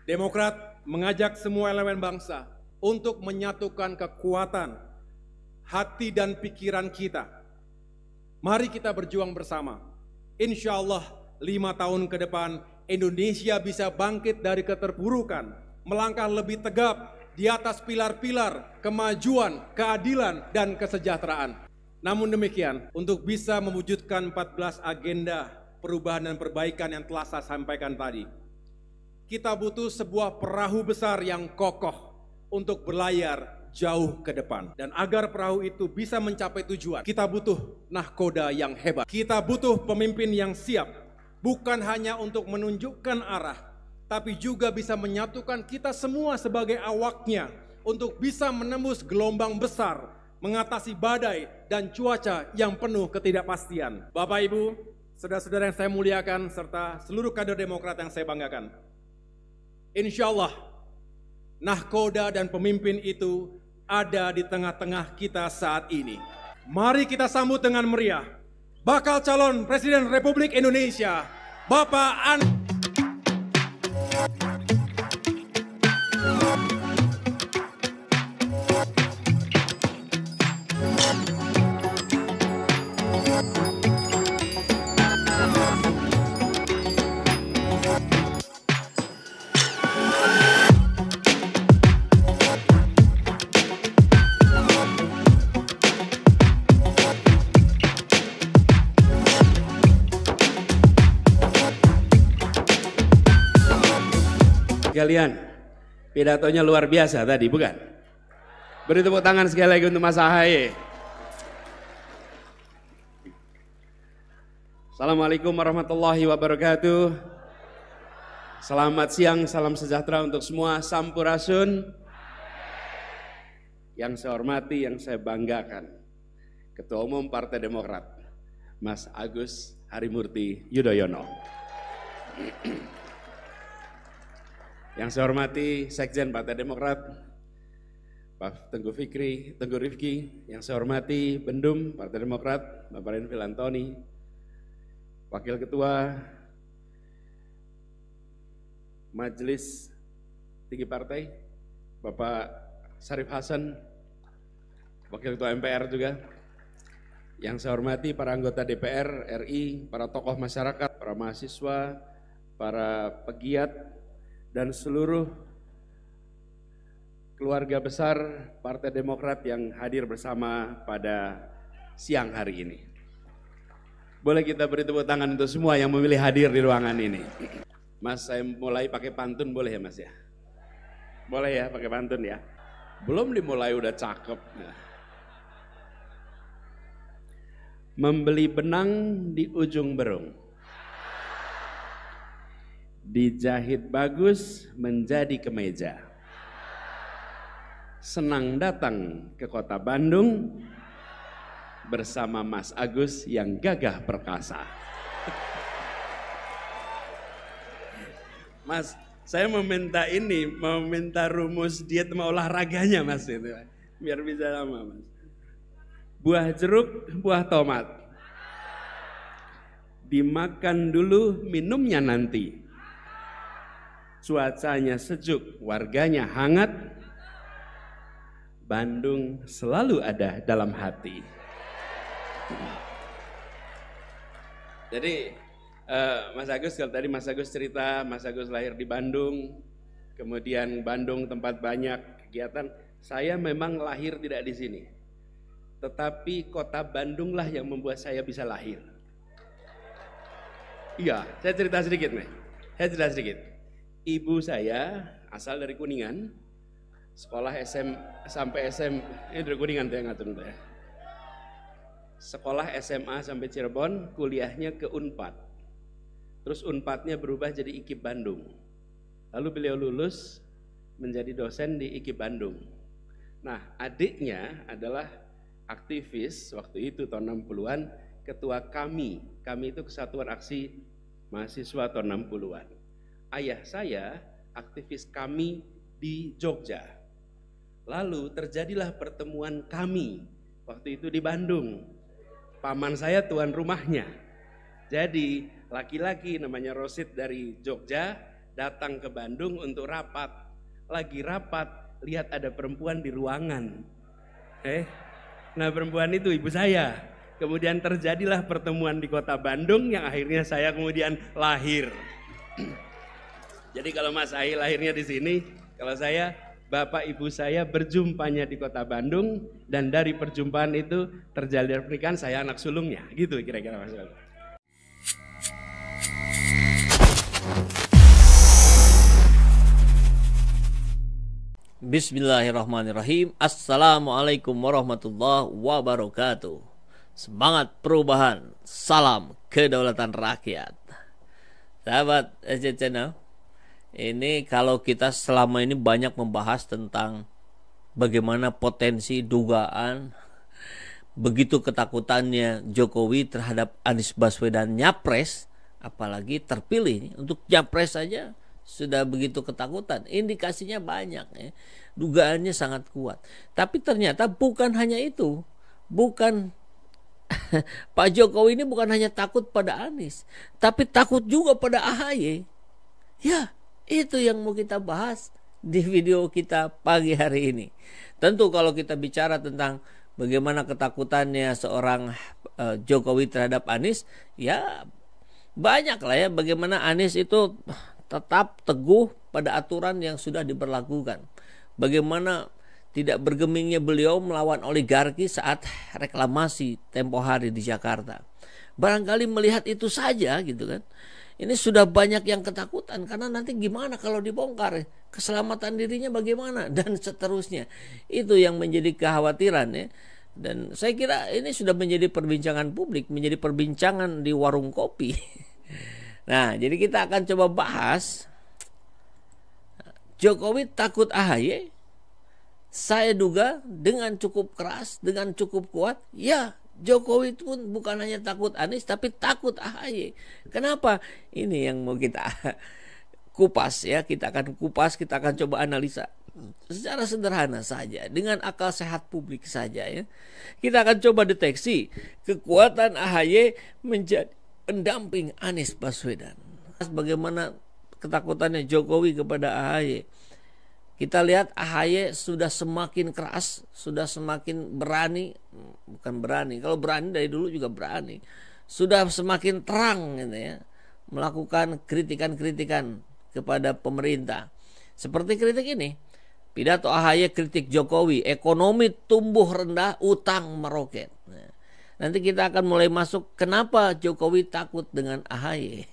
Demokrat mengajak semua elemen bangsa untuk menyatukan kekuatan hati dan pikiran kita. Mari kita berjuang bersama. Insya Allah 5 tahun ke depan Indonesia bisa bangkit dari keterpurukan, melangkah lebih tegap di atas pilar-pilar kemajuan, keadilan, dan kesejahteraan. Namun demikian, untuk bisa mewujudkan 14 agenda perubahan dan perbaikan yang telah saya sampaikan tadi, kita butuh sebuah perahu besar yang kokoh untuk berlayar jauh ke depan. Dan agar perahu itu bisa mencapai tujuan, kita butuh nahkoda yang hebat. Kita butuh pemimpin yang siap, bukan hanya untuk menunjukkan arah, tapi juga bisa menyatukan kita semua sebagai awaknya untuk bisa menembus gelombang besar, mengatasi badai dan cuaca yang penuh ketidakpastian. Bapak, Ibu, saudara-saudara yang saya muliakan, serta seluruh kader Demokrat yang saya banggakan, insya Allah, nahkoda dan pemimpin itu ada di tengah-tengah kita saat ini. Mari kita sambut dengan meriah bakal calon Presiden Republik Indonesia, Bapak Kalian, pidatonya luar biasa tadi, bukan? Beri tepuk tangan sekali lagi untuk Mas Ahaye. Assalamualaikum warahmatullahi wabarakatuh. Selamat siang, salam sejahtera untuk semua. Sampurasun. Yang saya hormati, yang saya banggakan, Ketua Umum Partai Demokrat, Mas Agus Harimurti Yudhoyono. Yang saya hormati Sekjen Partai Demokrat, Pak Tengku Rifki. Yang saya hormati Bendum Partai Demokrat, Bapak Renvil Antoni. Wakil Ketua Majelis Tinggi Partai, Bapak Syarif Hasan. Wakil Ketua MPR juga. Yang saya hormati para anggota DPR RI, para tokoh masyarakat, para mahasiswa, para pegiat, dan seluruh keluarga besar Partai Demokrat yang hadir bersama pada siang hari ini. Boleh kita beri tepuk tangan untuk semua yang memilih hadir di ruangan ini. Mas, saya mulai pakai pantun boleh ya Mas ya? Boleh ya pakai pantun ya? Belum dimulai udah cakep. Membeli benang di ujung berung, dijahit bagus menjadi kemeja. Senang datang ke kota Bandung bersama Mas Agus yang gagah perkasa. Mas, saya meminta rumus diet sama olahraganya Mas itu, biar bisa lama Mas. Buah jeruk, buah tomat, dimakan dulu, minumnya nanti. Cuacanya sejuk, warganya hangat, Bandung selalu ada dalam hati. Jadi Mas Agus, kalau tadi Mas Agus cerita, Mas Agus lahir di Bandung, kemudian Bandung tempat banyak kegiatan. Saya memang lahir tidak di sini, tetapi kota Bandunglah yang membuat saya bisa lahir. Iya, saya cerita sedikit nih. Ibu saya asal dari Kuningan, sekolah sampai dari Kuningan tuh yang ngatur ya. Sekolah SMA sampai Cirebon, kuliahnya ke Unpad. Terus Unpadnya berubah jadi IKIP Bandung. Lalu beliau lulus menjadi dosen di IKIP Bandung. Nah, adiknya adalah aktivis waktu itu tahun 60-an, ketua kami itu Kesatuan Aksi Mahasiswa tahun 60-an. Ayah saya aktivis kami di Jogja. Lalu terjadilah pertemuan kami waktu itu di Bandung. Paman saya tuan rumahnya. Jadi laki-laki namanya Rosid dari Jogja datang ke Bandung untuk rapat. Lagi rapat, lihat ada perempuan di ruangan. Nah perempuan itu ibu saya. Kemudian terjadilah pertemuan di kota Bandung yang akhirnya saya kemudian lahir. Jadi kalau Mas Ahi lahirnya di sini, kalau saya, bapak ibu saya berjumpanya di kota Bandung, dan dari perjumpaan itu terjalin pernikahan, saya anak sulungnya, gitu kira-kira Mas Ahi. Bismillahirrahmanirrahim. Assalamualaikum warahmatullahi wabarakatuh. Semangat perubahan, salam kedaulatan rakyat. Sahabat SC Channel, ini kalau kita selama ini banyak membahas tentang bagaimana potensi dugaan begitu ketakutannya Jokowi terhadap Anies Baswedan nyapres, apalagi terpilih untuk nyapres saja sudah begitu ketakutan. Indikasinya banyak ya. Dugaannya sangat kuat. Tapi ternyata bukan hanya itu. Bukan Pak Jokowi ini bukan hanya takut pada Anies, tapi takut juga pada AHY. Ya, itu yang mau kita bahas di video kita pagi hari ini. Tentu kalau kita bicara tentang bagaimana ketakutannya seorang Jokowi terhadap Anies, ya banyak lah ya bagaimana Anies itu tetap teguh pada aturan yang sudah diberlakukan. Bagaimana tidak bergemingnya beliau melawan oligarki saat reklamasi tempo hari di Jakarta. Barangkali melihat itu saja gitu kan. Ini sudah banyak yang ketakutan karena nanti gimana kalau dibongkar, keselamatan dirinya bagaimana dan seterusnya. Itu yang menjadi kekhawatiran ya. Dan saya kira ini sudah menjadi perbincangan publik, menjadi perbincangan di warung kopi. Nah, jadi kita akan coba bahas Jokowi takut AHY. Saya duga dengan cukup keras, dengan cukup kuat, ya Jokowi itu pun bukan hanya takut Anies, tapi takut AHY. Kenapa? Ini yang mau kita kupas ya, kita akan kupas, kita akan coba analisa secara sederhana saja, dengan akal sehat publik saja ya. Kita akan coba deteksi kekuatan AHY menjadi pendamping Anies Baswedan. Bagaimana ketakutannya Jokowi kepada AHY. Kita lihat AHY sudah semakin keras, sudah semakin berani, bukan berani, kalau berani dari dulu juga berani. Sudah semakin terang gitu ya, melakukan kritikan-kritikan kepada pemerintah. Seperti kritik ini, pidato AHY kritik Jokowi, ekonomi tumbuh rendah, utang meroket. Nanti kita akan mulai masuk kenapa Jokowi takut dengan AHY.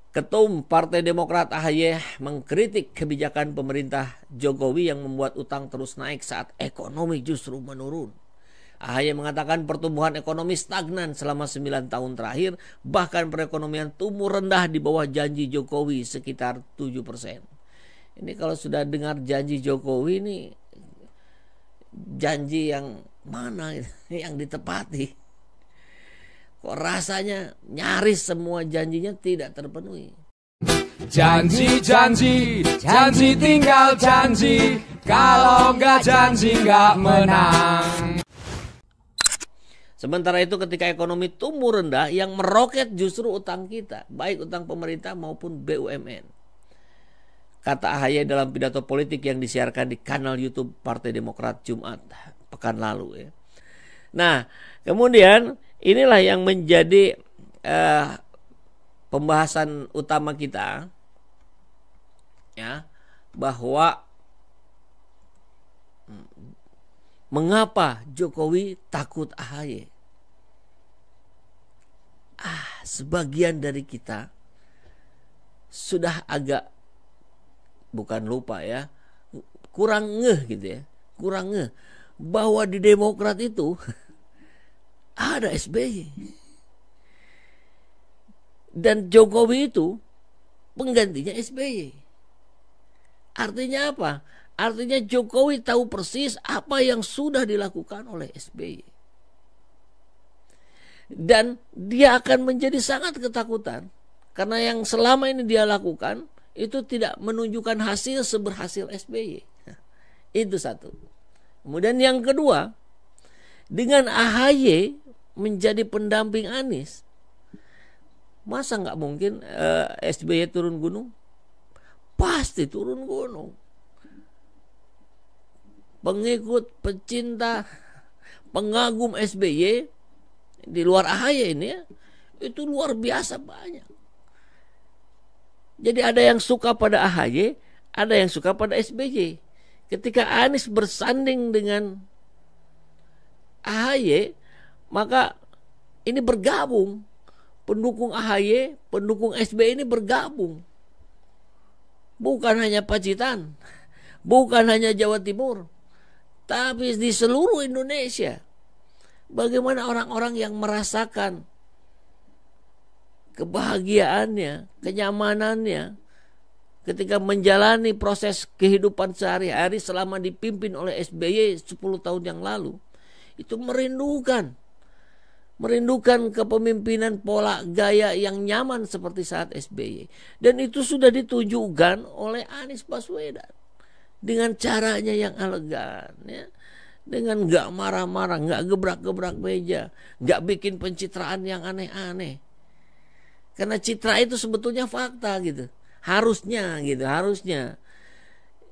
Ketum Partai Demokrat AHY mengkritik kebijakan pemerintah Jokowi yang membuat utang terus naik saat ekonomi justru menurun. AHY mengatakan pertumbuhan ekonomi stagnan selama 9 tahun terakhir, bahkan perekonomian tumbuh rendah di bawah janji Jokowi sekitar 7%. Ini kalau sudah dengar janji Jokowi ini, janji yang mana yang ditepati? Kok rasanya nyaris semua janjinya tidak terpenuhi. Janji, janji, janji tinggal janji. Kalau nggak janji nggak menang. Sementara itu ketika ekonomi tumbuh rendah, yang meroket justru utang kita, baik utang pemerintah maupun BUMN. Kata AHY dalam pidato politik yang disiarkan di kanal YouTube Partai Demokrat Jumat pekan lalu ya. Nah, kemudian inilah yang menjadi pembahasan utama kita ya, bahwa mengapa Jokowi takut AHY. Sebagian dari kita sudah agak bukan lupa ya, kurang ngeh gitu ya, kurang ngeh bahwa di Demokrat itu ada SBY. Dan Jokowi itu penggantinya SBY. Artinya apa? Artinya Jokowi tahu persis apa yang sudah dilakukan oleh SBY. Dan dia akan menjadi sangat ketakutan. Karena yang selama ini dia lakukan itu tidak menunjukkan hasil seberhasil SBY. Itu satu. Kemudian yang kedua, dengan AHY menjadi pendamping Anies, masa nggak mungkin SBY turun gunung? pasti turun gunung. Pengikut, pecinta, pengagum SBY di luar AHY ini ya, itu luar biasa banyak. Jadi ada yang suka pada AHY, ada yang suka pada SBY. Ketika Anies bersanding dengan AHY, maka ini bergabung. Pendukung AHY, pendukung SBY ini bergabung. Bukan hanya Pacitan, bukan hanya Jawa Timur, tapi di seluruh Indonesia. Bagaimana orang-orang yang merasakan kebahagiaannya, kenyamanannya ketika menjalani proses kehidupan sehari-hari selama dipimpin oleh SBY 10 tahun yang lalu, itu merindukan kepemimpinan pola gaya yang nyaman seperti saat SBY. Dan itu sudah ditunjukkan oleh Anies Baswedan dengan caranya yang elegan, ya. Dengan gak marah-marah, gak gebrak-gebrak meja, gak bikin pencitraan yang aneh-aneh. Karena citra itu sebetulnya fakta gitu. Harusnya.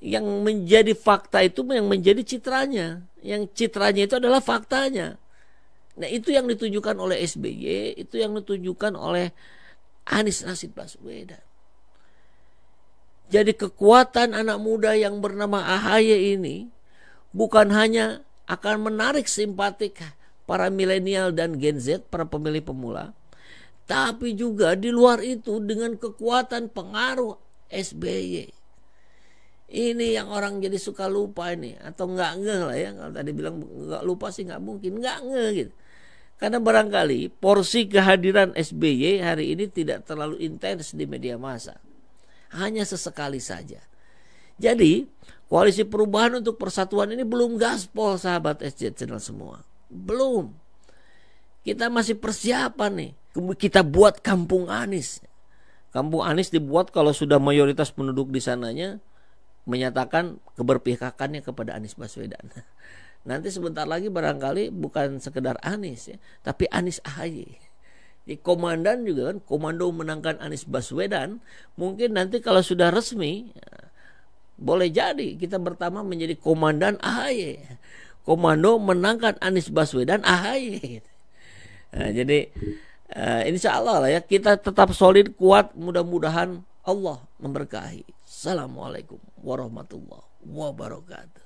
Yang menjadi fakta itu yang menjadi citranya. Yang citranya itu adalah faktanya. Nah, itu yang ditunjukkan oleh SBY, itu yang ditunjukkan oleh Anies Rashid Baswedan. Jadi kekuatan anak muda yang bernama AHY ini bukan hanya akan menarik simpatik para milenial dan Gen Z, para pemilih pemula, tapi juga di luar itu dengan kekuatan pengaruh SBY. Ini yang orang jadi suka lupa ini, atau nggak ngeh lah ya. Kalau tadi bilang nggak lupa sih nggak mungkin, nggak ngeh gitu. Karena barangkali porsi kehadiran SBY hari ini tidak terlalu intens di media massa, hanya sesekali saja. Jadi Koalisi Perubahan untuk Persatuan ini belum gaspol, sahabat SJ Channel semua, belum. Kita masih persiapan nih. Kita buat Kampung Anies. Kampung Anies dibuat kalau sudah mayoritas penduduk di sananya menyatakan keberpihakannya kepada Anies Baswedan. Nanti sebentar lagi barangkali bukan sekedar Anies ya, tapi Anies AHY. Di komandan juga kan, komando menangkan Anies Baswedan. Mungkin nanti kalau sudah resmi ya, boleh jadi kita pertama menjadi komandan AHY. Komando menangkan Anies Baswedan AHY. Nah, jadi insya Allah lah ya, kita tetap solid, kuat. Mudah-mudahan Allah memberkahi. Assalamualaikum warahmatullahi wabarakatuh.